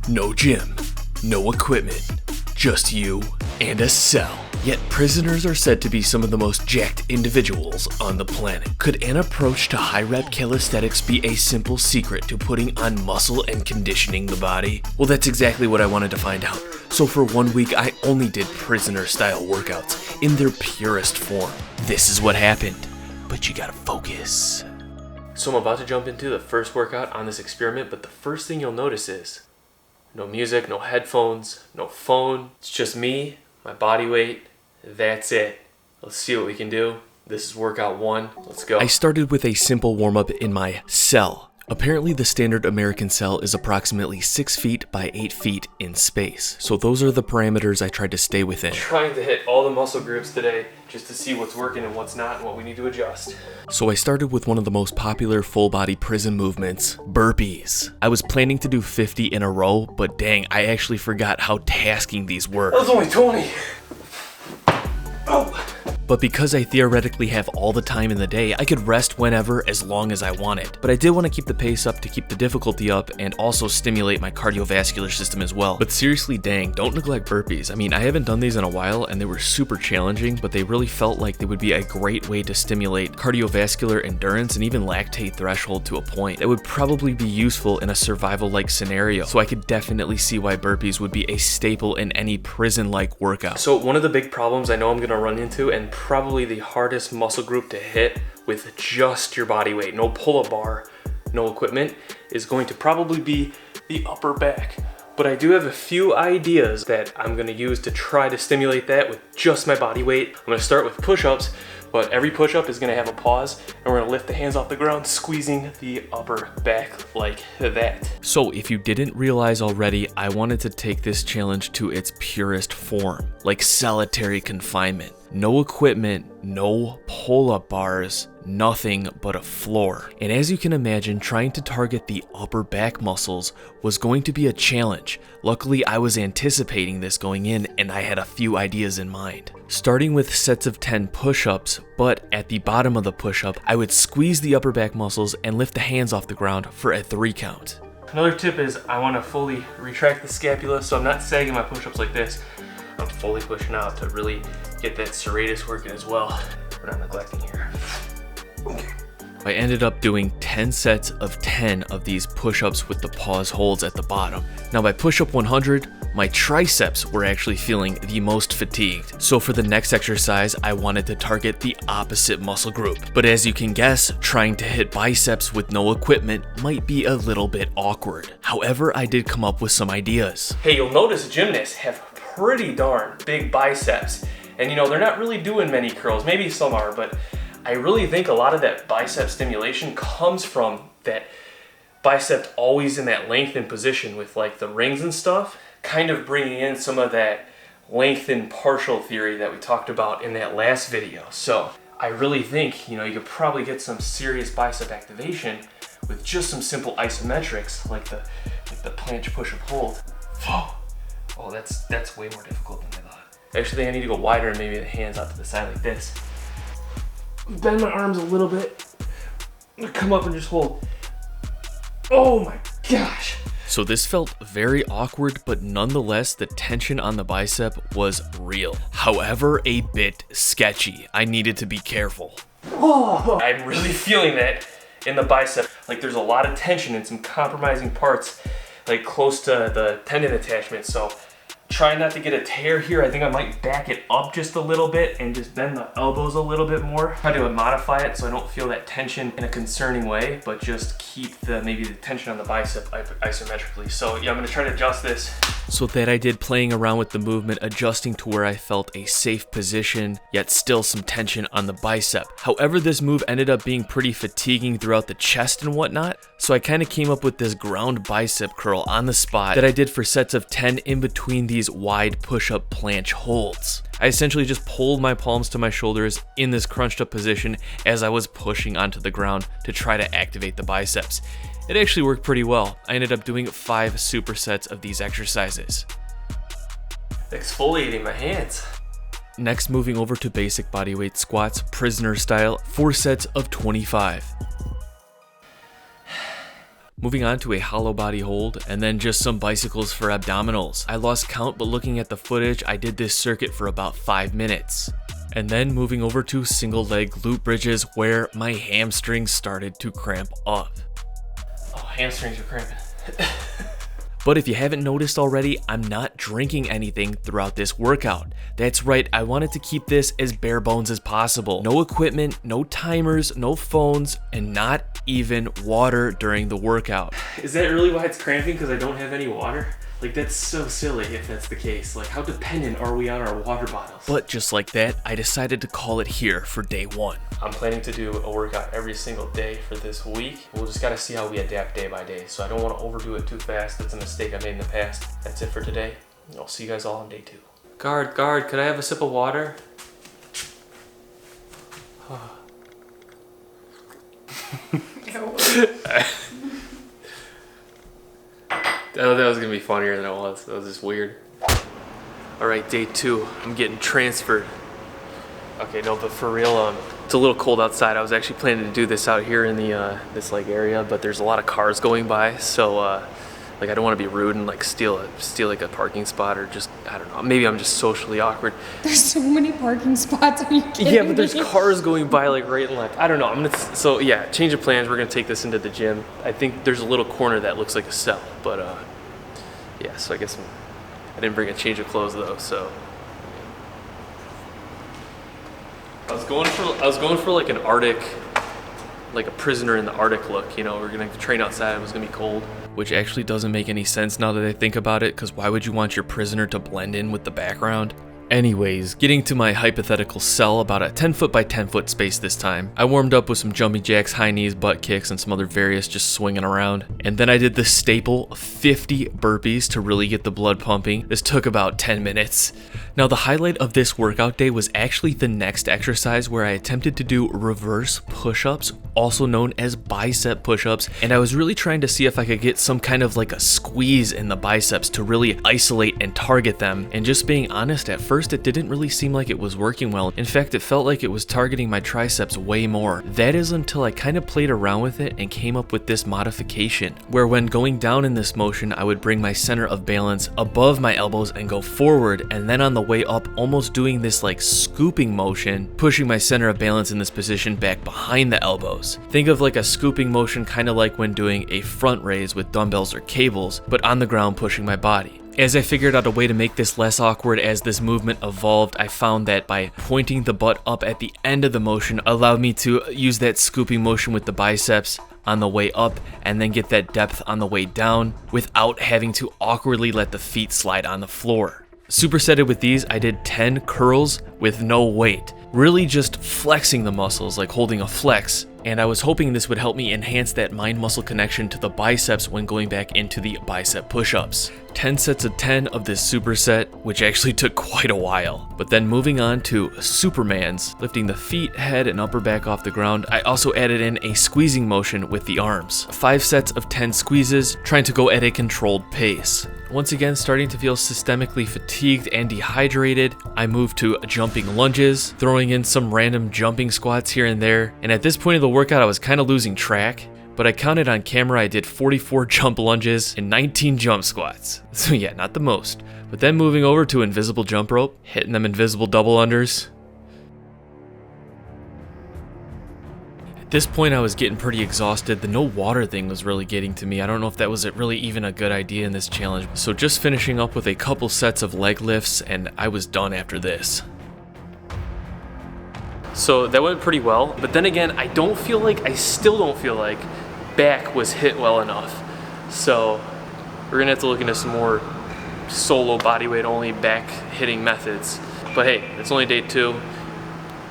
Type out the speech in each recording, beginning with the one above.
No gym, no equipment, just you and a cell. Yet prisoners are said to be some of the most jacked individuals on the planet. Could an approach to high-rep calisthenics be a simple secret to putting on muscle and conditioning the body? Well, that's exactly what I wanted to find out. So for 1 week, I only did prisoner-style workouts in their purest form. This is what happened, but you gotta focus. So I'm about to jump into the first workout on this experiment, but the first thing you'll notice is no music, no headphones, no phone. It's just me, my body weight. That's it. Let's see what we can do. This is workout 1. Let's go. I started with a simple warm-up in my cell. Apparently the standard American cell is approximately 6 feet by 8 feet in space. So those are the parameters I tried to stay within. Trying to hit all the muscle groups today just to see what's working and what's not and what we need to adjust. So I started with one of the most popular full body prison movements, burpees. I was planning to do 50 in a row, but dang, I actually forgot how tasking these were. That was only 20. Oh. But because I theoretically have all the time in the day, I could rest whenever as long as I wanted. But I did want to keep the pace up to keep the difficulty up and also stimulate my cardiovascular system as well. But seriously, dang, don't neglect burpees. I mean, I haven't done these in a while and they were super challenging, but they really felt like they would be a great way to stimulate cardiovascular endurance and even lactate threshold to a point that would probably be useful in a survival-like scenario. So I could definitely see why burpees would be a staple in any prison-like workout. So one of the big problems I know I'm gonna run into, and probably the hardest muscle group to hit with just your body weight, no pull-up bar, no equipment, is going to probably be the upper back. But I do have a few ideas that I'm gonna use to try to stimulate that with just my body weight. I'm gonna start with push-ups, but every push-up is gonna have a pause, and we're gonna lift the hands off the ground, squeezing the upper back like that. So if you didn't realize already, I wanted to take this challenge to its purest form, like solitary confinement. No equipment, no pull-up bars, nothing but a floor. And as you can imagine, trying to target the upper back muscles was going to be a challenge. Luckily, I was anticipating this going in and I had a few ideas in mind. Starting with sets of 10 push-ups, but at the bottom of the push-up, I would squeeze the upper back muscles and lift the hands off the ground for a 3 count. Another tip is I want to fully retract the scapula, so I'm not sagging my push-ups like this. I'm fully pushing out to really get that serratus working as well. We're not neglecting here. Okay. I ended up doing 10 sets of 10 of these push-ups with the pause holds at the bottom. Now by push-up 100, my triceps were actually feeling the most fatigued. So for the next exercise, I wanted to target the opposite muscle group. But as you can guess, trying to hit biceps with no equipment might be a little bit awkward. However, I did come up with some ideas. Hey, you'll notice gymnasts have pretty darn big biceps. And you know, they're not really doing many curls. Maybe some are, but I really think a lot of that bicep stimulation comes from that bicep always in that lengthened position with like the rings and stuff, kind of bringing in some of that lengthened partial theory that we talked about in that last video. So I really think, you know, you could probably get some serious bicep activation with just some simple isometrics like the planche push-up hold. Oh, that's way more difficult than I thought. Actually, I need to go wider and maybe the hands out to the side like this. Bend my arms a little bit. Come up and just hold. Oh my gosh. So this felt very awkward, but nonetheless, the tension on the bicep was real. However, a bit sketchy. I needed to be careful. Oh, I'm really feeling that in the bicep. Like there's a lot of tension and some compromising parts, like close to the tendon attachment. So try not to get a tear here. I think I might back it up just a little bit and just bend the elbows a little bit more. Try to modify it so I don't feel that tension in a concerning way, but just keep maybe the tension on the bicep isometrically. So yeah, I'm gonna try to adjust this. So that I did playing around with the movement, adjusting to where I felt a safe position, yet still some tension on the bicep. However, this move ended up being pretty fatiguing throughout the chest and whatnot, so I kind of came up with this ground bicep curl on the spot that I did for sets of 10 in between these wide push-up planche holds. I essentially just pulled my palms to my shoulders in this crunched up position as I was pushing onto the ground to try to activate the biceps. It actually worked pretty well. I ended up doing 5 supersets of these exercises. Exfoliating my hands. Next, moving over to basic bodyweight squats, prisoner style, 4 sets of 25. Moving on to a hollow body hold, and then just some bicycles for abdominals. I lost count, but looking at the footage, I did this circuit for about 5 minutes. And then moving over to single leg glute bridges where my hamstrings started to cramp up. Oh, hamstrings are cramping. But if you haven't noticed already, I'm not drinking anything throughout this workout. That's right, I wanted to keep this as bare bones as possible. No equipment, no timers, no phones, and not even water during the workout. Is that really why it's cramping? Because I don't have any water? Like, that's so silly if that's the case. Like, how dependent are we on our water bottles? But just like that, I decided to call it here for day 1. I'm planning to do a workout every single day for this week. We'll just gotta see how we adapt day by day. So I don't want to overdo it too fast. That's a mistake I made in the past. That's it for today. I'll see you guys all on day 2. Guard, could I have a sip of water? Oh, that was gonna be funnier than it was. That was just weird. All right, day 2. I'm getting transferred. Okay, no, but for real, it's a little cold outside. I was actually planning to do this out here in the this like area, but there's a lot of cars going by, so like I don't want to be rude and like steal like a parking spot, or just, I don't know. Maybe I'm just socially awkward. There's so many parking spots. Are you kidding Yeah, but there's me? cars going by like right and left. I don't know. So yeah, change of plans. We're gonna take this into the gym. I think there's a little corner that looks like a cell, but yeah. So I guess I didn't bring a change of clothes though. So I was going for like an Arctic, like a prisoner in the Arctic look. You know, we're gonna train outside. It was gonna be cold. Which actually doesn't make any sense now that I think about it, because why would you want your prisoner to blend in with the background? Anyways, getting to my hypothetical cell, about a 10 foot by 10 foot space this time. I warmed up with some jumping jacks, high knees, butt kicks, and some other various just swinging around. And then I did the staple 50 burpees to really get the blood pumping. This took about 10 minutes. Now the highlight of this workout day was actually the next exercise, where I attempted to do reverse push-ups, also known as bicep push-ups, and I was really trying to see if I could get some kind of like a squeeze in the biceps to really isolate and target them. And just being honest, at first it didn't really seem like it was working well. In fact, it felt like it was targeting my triceps way more. That is until I kind of played around with it and came up with this modification, where when going down in this motion, I would bring my center of balance above my elbows and go forward, and then on the way up, almost doing this like scooping motion, pushing my center of balance in this position back behind the elbows. Think of like a scooping motion, kind of like when doing a front raise with dumbbells or cables, but on the ground pushing my body. As I figured out a way to make this less awkward as this movement evolved, I found that by pointing the butt up at the end of the motion allowed me to use that scooping motion with the biceps on the way up and then get that depth on the way down without having to awkwardly let the feet slide on the floor. Supersetted with these, I did 10 curls with no weight, really just flexing the muscles like holding a flex, and I was hoping this would help me enhance that mind-muscle connection to the biceps when going back into the bicep push-ups. 10 sets of 10 of this superset, which actually took quite a while. But then moving on to Supermans, lifting the feet, head, and upper back off the ground, I also added in a squeezing motion with the arms. 5 sets of 10 squeezes, trying to go at a controlled pace. Once again, starting to feel systemically fatigued and dehydrated, I moved to jumping lunges, throwing in some random jumping squats here and there, and at this point of the workout I was kind of losing track, but I counted on camera I did 44 jump lunges and 19 jump squats. So yeah, not the most. But then moving over to invisible jump rope, hitting them invisible double unders. At this point I was getting pretty exhausted. The no water thing was really getting to me. I don't know if that was really even a good idea in this challenge. So just finishing up with a couple sets of leg lifts, and I was done after this. So that went pretty well, but then again, I still don't feel like back was hit well enough. So we're gonna have to look into some more solo bodyweight only back hitting methods. But hey, it's only day 2.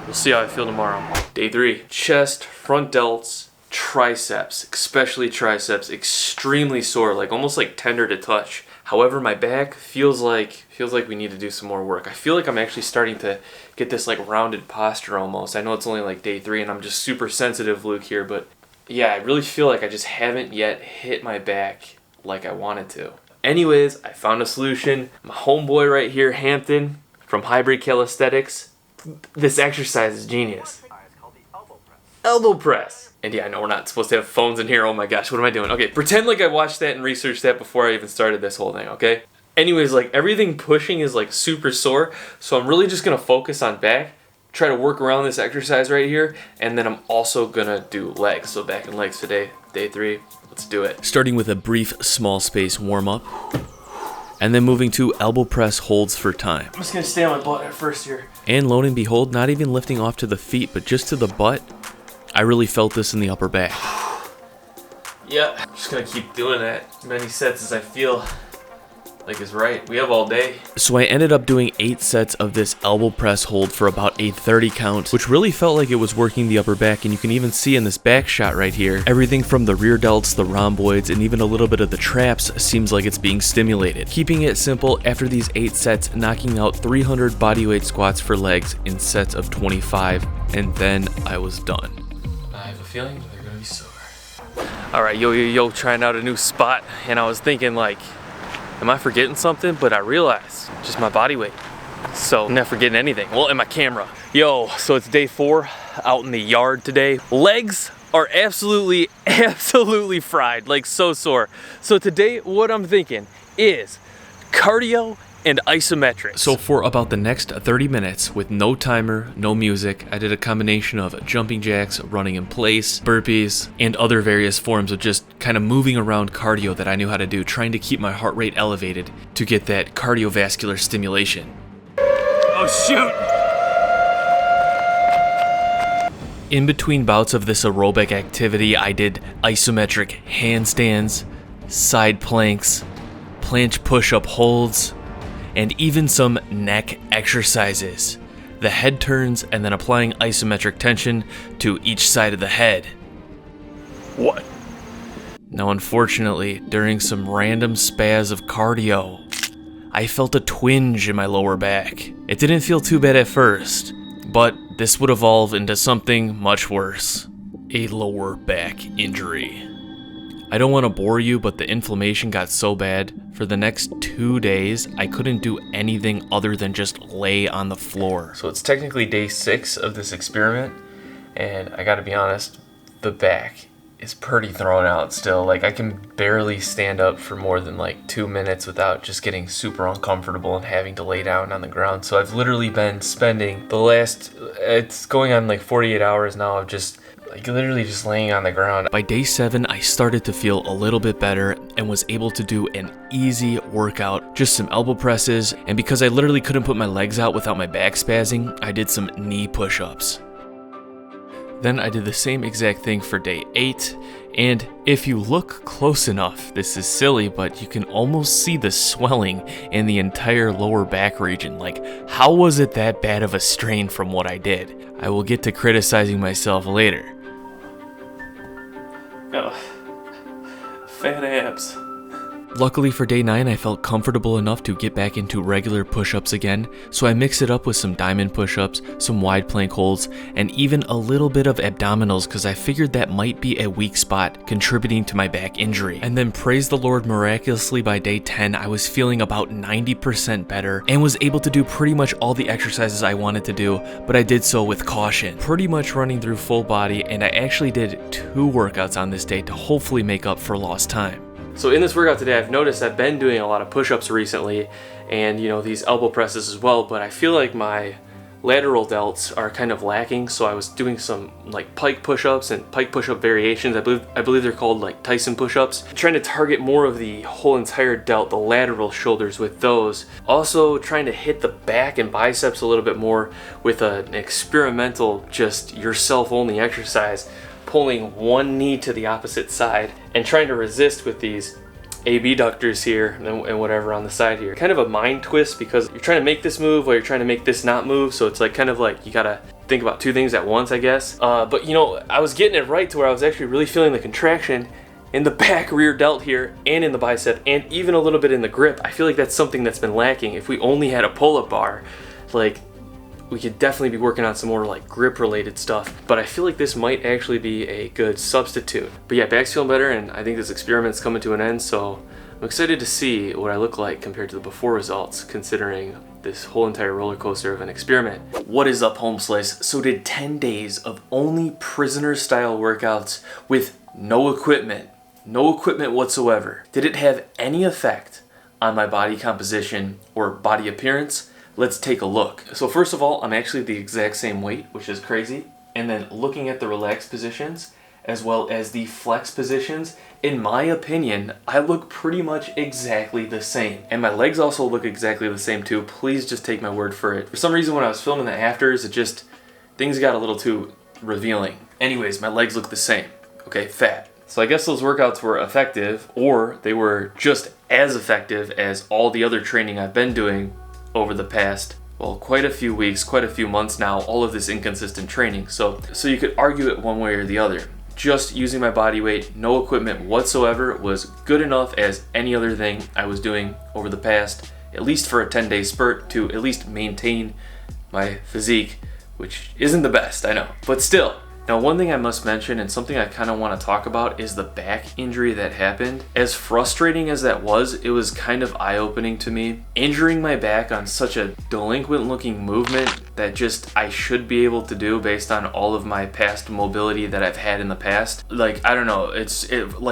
We'll see how I feel tomorrow. Day 3, chest, front delts, triceps, especially triceps, extremely sore, like almost like tender to touch. However, my back feels like we need to do some more work. I feel like I'm actually starting to get this like rounded posture almost. I know it's only like day 3 and I'm just super sensitive, Luke, here, but yeah, I really feel like I just haven't yet hit my back like I wanted to. Anyways, I found a solution. My homeboy right here, Hampton, from Hybrid Calisthenics. This exercise is genius. elbow press. And yeah, I know we're not supposed to have phones in here. Oh my gosh, what am I doing? Okay, pretend like I watched that and researched that before I even started this whole thing, okay? Anyways, like everything pushing is like super sore, so I'm really just gonna focus on back, try to work around this exercise right here, and then I'm also gonna do legs. So back and legs today, day 3. Let's do it. Starting with a brief small space warm up, and then moving to elbow press holds for time. I'm just gonna stay on my butt at first here. And lo and behold, not even lifting off to the feet, but just to the butt, I really felt this in the upper back. Yeah, I'm just gonna keep doing that as many sets as I feel like is right. We have all day. So I ended up doing 8 sets of this elbow press hold for about a 30 count, which really felt like it was working the upper back, and you can even see in this back shot right here, everything from the rear delts, the rhomboids, and even a little bit of the traps seems like it's being stimulated. Keeping it simple, after these 8 sets, knocking out 300 bodyweight squats for legs in sets of 25, and then I was done. I have a feeling they're gonna be sore. Alright, yo, trying out a new spot, and I was thinking like, am I forgetting something? But I realized, just my body weight. So I'm not forgetting anything. Well, and my camera. Yo, so it's day 4 out in the yard today. Legs are absolutely fried, like so sore. So today, what I'm thinking is cardio and isometrics. So for about the next 30 minutes with no timer, no music, I did a combination of jumping jacks, running in place, burpees, and other various forms of just kind of moving around cardio that I knew how to do, trying to keep my heart rate elevated to get that cardiovascular stimulation. Oh shoot! In between bouts of this aerobic activity, I did isometric handstands, side planks, planche push-up holds, and even some neck exercises. The head turns and then applying isometric tension to each side of the head. What? Now unfortunately, during some random spaz of cardio, I felt a twinge in my lower back. It didn't feel too bad at first, but this would evolve into something much worse. A lower back injury. I don't want to bore you, but the inflammation got so bad, for the next 2 days, I couldn't do anything other than just lay on the floor. So it's technically day 6 of this experiment, and I gotta be honest, the back is pretty thrown out still. Like I can barely stand up for more than like 2 minutes without just getting super uncomfortable and having to lay down on the ground. So I've literally been spending the last, it's going on like 48 hours now of just like literally just laying on the ground. By day 7, I started to feel a little bit better and was able to do an easy workout, just some elbow presses, and because I literally couldn't put my legs out without my back spazzing, I did some knee push-ups. Then I did the same exact thing for day 8, and if you look close enough, this is silly, but you can almost see the swelling in the entire lower back region. Like, how was it that bad of a strain from what I did? I will get to criticizing myself later. Oh, fat abs. Luckily for day 9, I felt comfortable enough to get back into regular push-ups again, so I mixed it up with some diamond push-ups, some wide plank holds, and even a little bit of abdominals because I figured that might be a weak spot contributing to my back injury. And then praise the Lord, miraculously by day 10, I was feeling about 90% better and was able to do pretty much all the exercises I wanted to do, but I did so with caution. Pretty much running through full body, and I actually did 2 workouts on this day to hopefully make up for lost time. So in this workout today, I've noticed I've been doing a lot of push-ups recently and, you know, these elbow presses as well, but I feel like my lateral delts are kind of lacking, so I was doing some like pike push-ups and pike push-up variations. I believe they're called like Tyson push-ups. Trying to target more of the whole entire delt, the lateral shoulders with those. Also trying to hit the back and biceps a little bit more with an experimental, just yourself-only exercise, pulling one knee to the opposite side and trying to resist with these abductors here and whatever on the side here. Kind of a mind twist because you're trying to make this move while you're trying to make this not move, so it's like kind of like you gotta think about 2 things at once, I guess. But you know, I was getting it right to where I was actually really feeling the contraction in the back rear delt here and in the bicep and even a little bit in the grip. I feel like that's something that's been lacking. If we only had a pull-up bar, like, we could definitely be working on some more like grip related stuff, but I feel like this might actually be a good substitute. But yeah, back's feeling better and I think this experiment's coming to an end, so I'm I'm excited to see what I look like compared to the before results, considering this whole entire roller coaster of an experiment. What is up, home slice? So did 10 days of only prisoner style workouts with no equipment whatsoever, did it have any effect on my body composition or body appearance? Let's take a look. So first of all, I'm actually the exact same weight, which is crazy. And then looking at the relaxed positions as well as the flex positions, in my opinion, I look pretty much exactly the same. And my legs also look exactly the same too. Please just take my word for it. For some reason when I was filming the afters, things got a little too revealing. Anyways, my legs look the same. Okay, fat. So I guess those workouts were effective, or they were just as effective as all the other training I've been doing over the past, well, quite a few weeks, quite a few months now, all of this inconsistent training. So you could argue it one way or the other. Just using my body weight, no equipment whatsoever, was good enough as any other thing I was doing over the past, at least for a 10-day spurt, to at least maintain my physique, which isn't the best, I know, but still. Now, one thing I must mention, and something I kind of want to talk about, is the back injury that happened. As frustrating as that was, it was kind of eye-opening to me. Injuring my back on such a delinquent-looking movement that I should be able to do based on all of my past mobility that I've had in the past. Like, I don't know,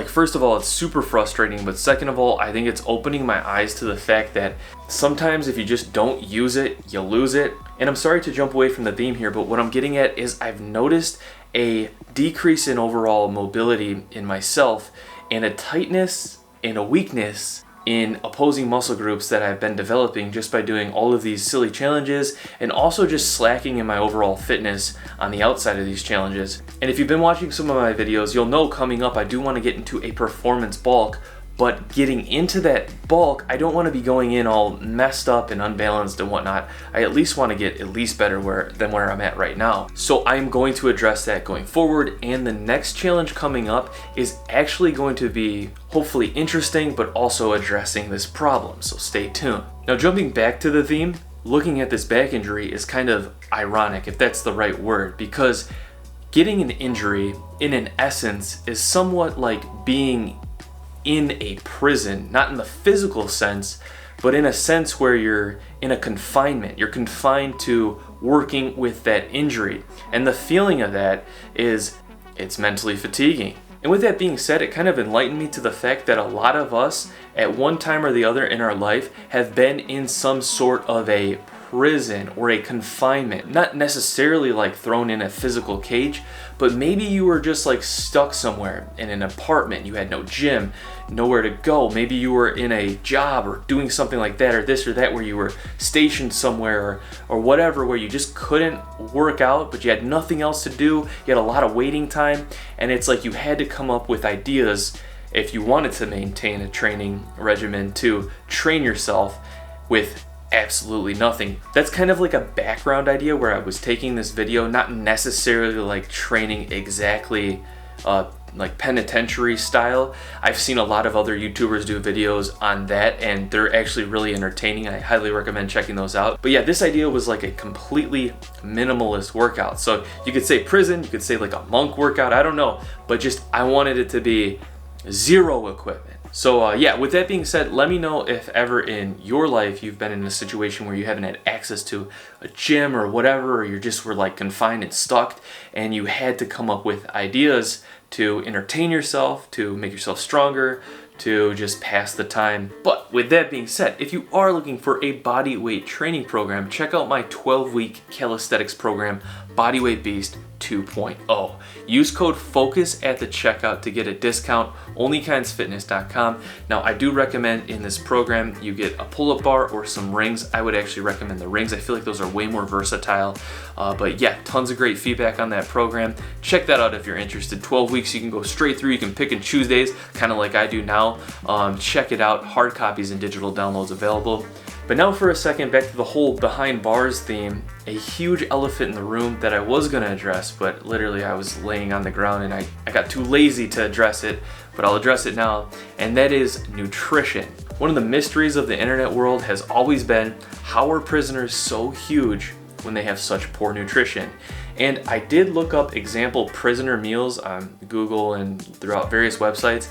first of all, it's super frustrating, but second of all, I think it's opening my eyes to the fact that sometimes if you just don't use it, you lose it. And I'm sorry to jump away from the theme here, but what I'm getting at is I've noticed a decrease in overall mobility in myself and a tightness and a weakness in opposing muscle groups that I've been developing just by doing all of these silly challenges, and also just slacking in my overall fitness on the outside of these challenges. And if you've been watching some of my videos, you'll know coming up I do want to get into a performance bulk. But getting into that bulk, I don't want to be going in all messed up and unbalanced and whatnot. I at least want to get at least better than where I'm at right now. So I'm going to address that going forward, and the next challenge coming up is actually going to be hopefully interesting, but also addressing this problem, so stay tuned. Now, jumping back to the theme, looking at this back injury is kind of ironic, if that's the right word, because getting an injury, in an essence, is somewhat like being in a prison, not in the physical sense, but in a sense where you're in a confinement. You're confined to working with that injury. And the feeling of that is, it's mentally fatiguing. And with that being said, it kind of enlightened me to the fact that a lot of us, at one time or the other in our life, have been in some sort of a prison or a confinement. Not necessarily like thrown in a physical cage, but maybe you were just like stuck somewhere in an apartment. You had no gym, nowhere to go. Maybe you were in a job or doing something like that, or this or that, where you were stationed somewhere or whatever, where you just couldn't work out, but you had nothing else to do. You had a lot of waiting time, and it's like you had to come up with ideas if you wanted to maintain a training regimen to train yourself with absolutely nothing. That's kind of like a background idea where I was taking this video, not necessarily like training exactly like penitentiary style. I've seen a lot of other YouTubers do videos on that, and they're actually really entertaining. I highly recommend checking those out. But yeah, this idea was like a completely minimalist workout. So you could say prison, you could say like a monk workout, I don't know, but just I wanted it to be zero equipment. So yeah, with that being said, let me know if ever in your life you've been in a situation where you haven't had access to a gym or whatever, or you just were like confined and stuck, and you had to come up with ideas to entertain yourself, to make yourself stronger, to just pass the time. But with that being said, if you are looking for a body weight training program, check out my 12-week calisthenics program, Bodyweight Beast 2.0. Use code FOCUS at the checkout to get a discount, onlykindsfitness.com. Now, I do recommend in this program you get a pull-up bar or some rings. I would actually recommend the rings. I feel like those are way more versatile. But yeah, tons of great feedback on that program. Check that out if you're interested. 12 weeks, you can go straight through. You can pick and choose days, kind of like I do now. Check it out. Hard copies and digital downloads available. But now for a second, back to the whole behind bars theme. A huge elephant in the room that I was going to address, but literally I was laying on the ground and I got too lazy to address it, but I'll address it now, and that is nutrition. One of the mysteries of the internet world has always been, how are prisoners so huge when they have such poor nutrition. And I did look up example prisoner meals on Google and throughout various websites,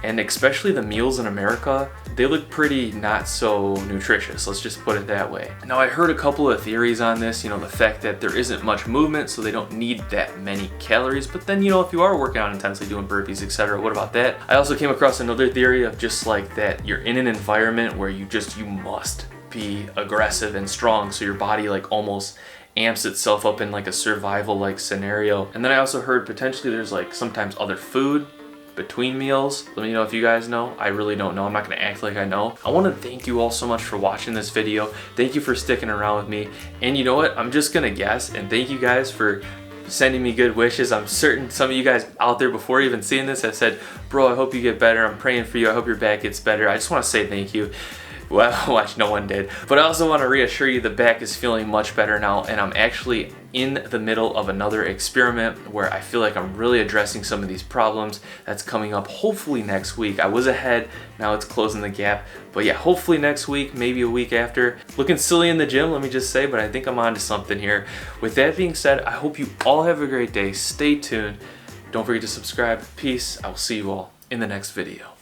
and especially the meals in America, they look pretty not so nutritious, let's just put it that way. Now I heard a couple of theories on this, you know, the fact that there isn't much movement so they don't need that many calories, but then, you know, if you are working out intensely, doing burpees, etc., what about that? I also came across another theory of just like that you're in an environment where you must be aggressive and strong, so your body like almost amps itself up in like a survival like scenario. And then I also heard potentially there's like sometimes other food between meals. Let me know if you guys know. I really don't know. I'm not gonna act like I know. I wanna thank you all so much for watching this video. Thank you for sticking around with me. And you know what? I'm just gonna guess, and thank you guys for sending me good wishes. I'm certain some of you guys out there before even seeing this have said, bro, I hope you get better. I'm praying for you. I hope your back gets better. I just wanna say thank you. Well, watch, no one did. But I also want to reassure you the back is feeling much better now, and I'm actually in the middle of another experiment where I feel like I'm really addressing some of these problems. That's coming up hopefully next week. I was ahead, now it's closing the gap. But yeah, hopefully next week, maybe a week after. Looking silly in the gym, let me just say, but I think I'm onto something here. With that being said, I hope you all have a great day. Stay tuned. Don't forget to subscribe. Peace. I will see you all in the next video.